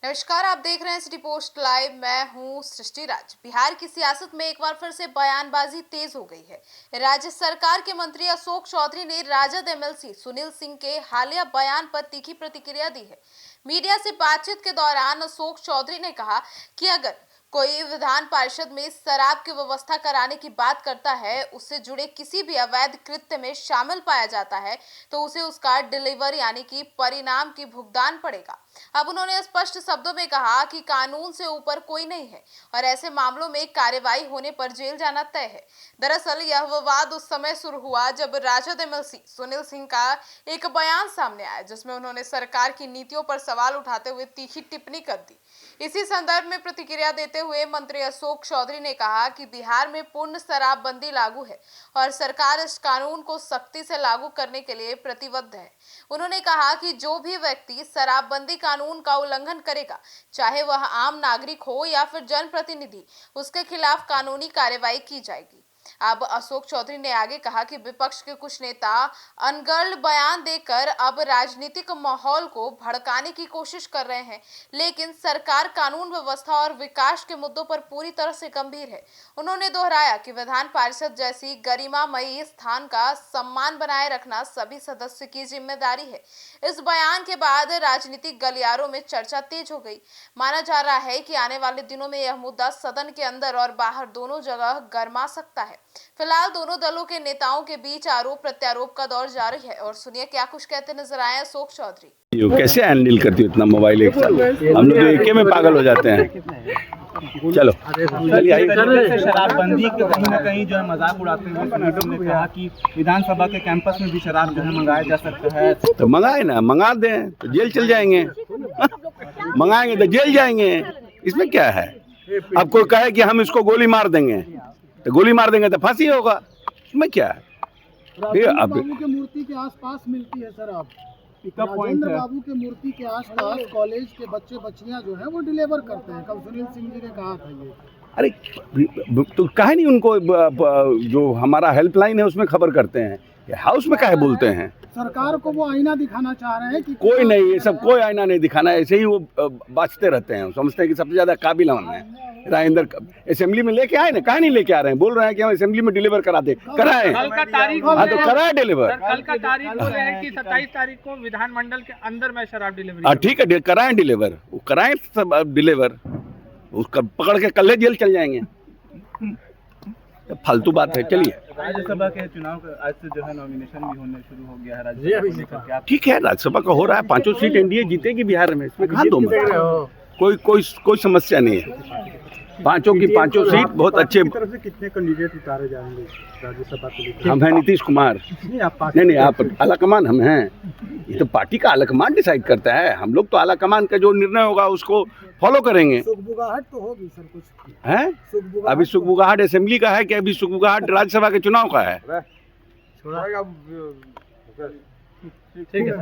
नमस्कार, आप देख रहे हैं सिटी पोस्ट लाइव। मैं हूं सृष्टि राज। बिहार की सियासत में एक बार फिर से बयानबाजी तेज हो गई है। राज्य सरकार के मंत्री अशोक चौधरी ने राजद एमएलसी सुनील सिंह के हालिया बयान पर तीखी प्रतिक्रिया दी है। मीडिया से बातचीत के दौरान अशोक चौधरी ने कहा कि अगर कोई विधान पार्षद में शराब की व्यवस्था कराने की बात करता है, उससे जुड़े किसी भी अवैध कृत्य में शामिल पाया जाता है, तो उसे उसका डिलीवर यानी कि परिणाम की भुगतान पड़ेगा। अब उन्होंने स्पष्ट शब्दों में कहा कि कानून से ऊपर कोई नहीं है और ऐसे मामलों में कार्रवाई होने पर जेल जाना तय है। दरअसल यह विवाद उस समय शुरू हुआ जब राजद एमएलसी सुनील सिंह का एक बयान सामने आया, जिसमें उन्होंने सरकार की नीतियों पर सवाल उठाते हुए तीखी टिप्पणी कर दी। इसी संदर्भ में प्रतिक्रिया देते हुए मंत्री अशोक चौधरी ने कहा कि बिहार में पूर्ण शराबबंदी लागू है और सरकार इस कानून को सख्ती से लागू करने के लिए प्रतिबद्ध है। उन्होंने कहा कि जो भी व्यक्ति शराबबंदी कानून का उल्लंघन करेगा, चाहे वह आम नागरिक हो या फिर जनप्रतिनिधि, उसके खिलाफ कानूनी कार्रवाई की जाएगी। अब अशोक चौधरी ने आगे कहा कि विपक्ष के कुछ नेता अनर्गल बयान देकर अब राजनीतिक माहौल को भड़काने की कोशिश कर रहे हैं, लेकिन सरकार कानून व्यवस्था और विकास के मुद्दों पर पूरी तरह से गंभीर है। उन्होंने दोहराया कि विधान पार्षद जैसी गरिमामयी स्थान का सम्मान बनाए रखना सभी सदस्य की जिम्मेदारी है। इस बयान के बाद राजनीतिक गलियारों में चर्चा तेज हो गई। माना जा रहा है कि आने वाले दिनों में यह मुद्दा सदन के अंदर और बाहर दोनों जगह गर्मा सकता है। फिलहाल दोनों दलों के नेताओं के बीच आरोप प्रत्यारोप का दौर जारी है और सुनिए क्या कुछ कहते नजर आए अशोक चौधरी। कैसे हैंडल करती हो इतना मोबाइल एक साथ? हम लोग एक में पागल हो जाते हैं। चलो चलिए। शराबबंदी के कहीं ना कहीं जो है मजाक उड़ाते हुए सुनील ने कहा कि विधानसभा के कैंपस में भी शराब जो है मंगाया जा सकता है। तो मंगाए ना, मंगा दें तो जेल चल जाएंगे। मंगाएंगे तो जेल जाएंगे, इसमें क्या है? अब कोई कहे कि हम इसको गोली मार देंगे तो गोली मार देंगे तो फांसी होगा, इसमें क्या है? बाबू के मूर्ति के आसपास मिलती है शराब। पॉइंट है। बाबू के मूर्ति के आसपास कॉलेज के बच्चे बच्चियां जो हैं वो डिलीवर करते हैं। कल सुनील सिंह जी ने कहा था ये। अरे तो काहे नहीं उनको जो हमारा हेल्पलाइन है उसमें खबर करते हैं, हाउस में काहे बोलते हैं? सरकार को वो आईना दिखाना चाह रहे हैं कि कोई नहीं, ये सब कोई आईना नहीं दिखाना है, ऐसे ही वो बाँचते रहते हैं। समझते हैं कि सबसे ज्यादा काबिल हम हैं। राजेंद्र असेंबली में लेके आए ना, कहाँ नहीं लेके आ रहे हैं? बोल रहे हैं कि हम असेंबली में डिलीवर करा दे, कराएं। कल का तारीख हाँ तो कराएं डिलीवर। कल का तारीख बोल रहे हैं कि 27 तारीख को विधानमंडल के अंदर में शराब डिलीवरी। हाँ ठीक है, कराएं डिलीवर, वो कराएं सब डिलीवर। उसका पकड़ के कल जेल चल जाएंगे। फालतू बात है। चलिए, राज्यसभा के चुनाव आज से जो है नॉमिनेशन भी होने शुरू हो गया है राज्यसभा। ठीक है, राज्यसभा का हो रहा है, 5 सीट एनडीए जीतेगी बिहार में, इसमें कहाँ दो मत। कोई समस्या नहीं है। 5 की 5 सीट बहुत अच्छे। तरफ से कितने कैंडिडेट उतारे जाएंगे राज्यसभा के लिए? हम हैं नीतीश कुमार। नहीं, आप आलाकमान हम हैं। ये तो पार्टी का आलाकमान डिसाइड करता है। हम लोग तो आलाकमान का जो निर्णय होगा उसको फॉलो करेंगे। सुखबुगाहट तो होगी सर कुछ है? अभी सुखबुगाहट असेंबली का है कि अभी सुखबुगाहट राज्यसभा के चुनाव का है? ठीक है।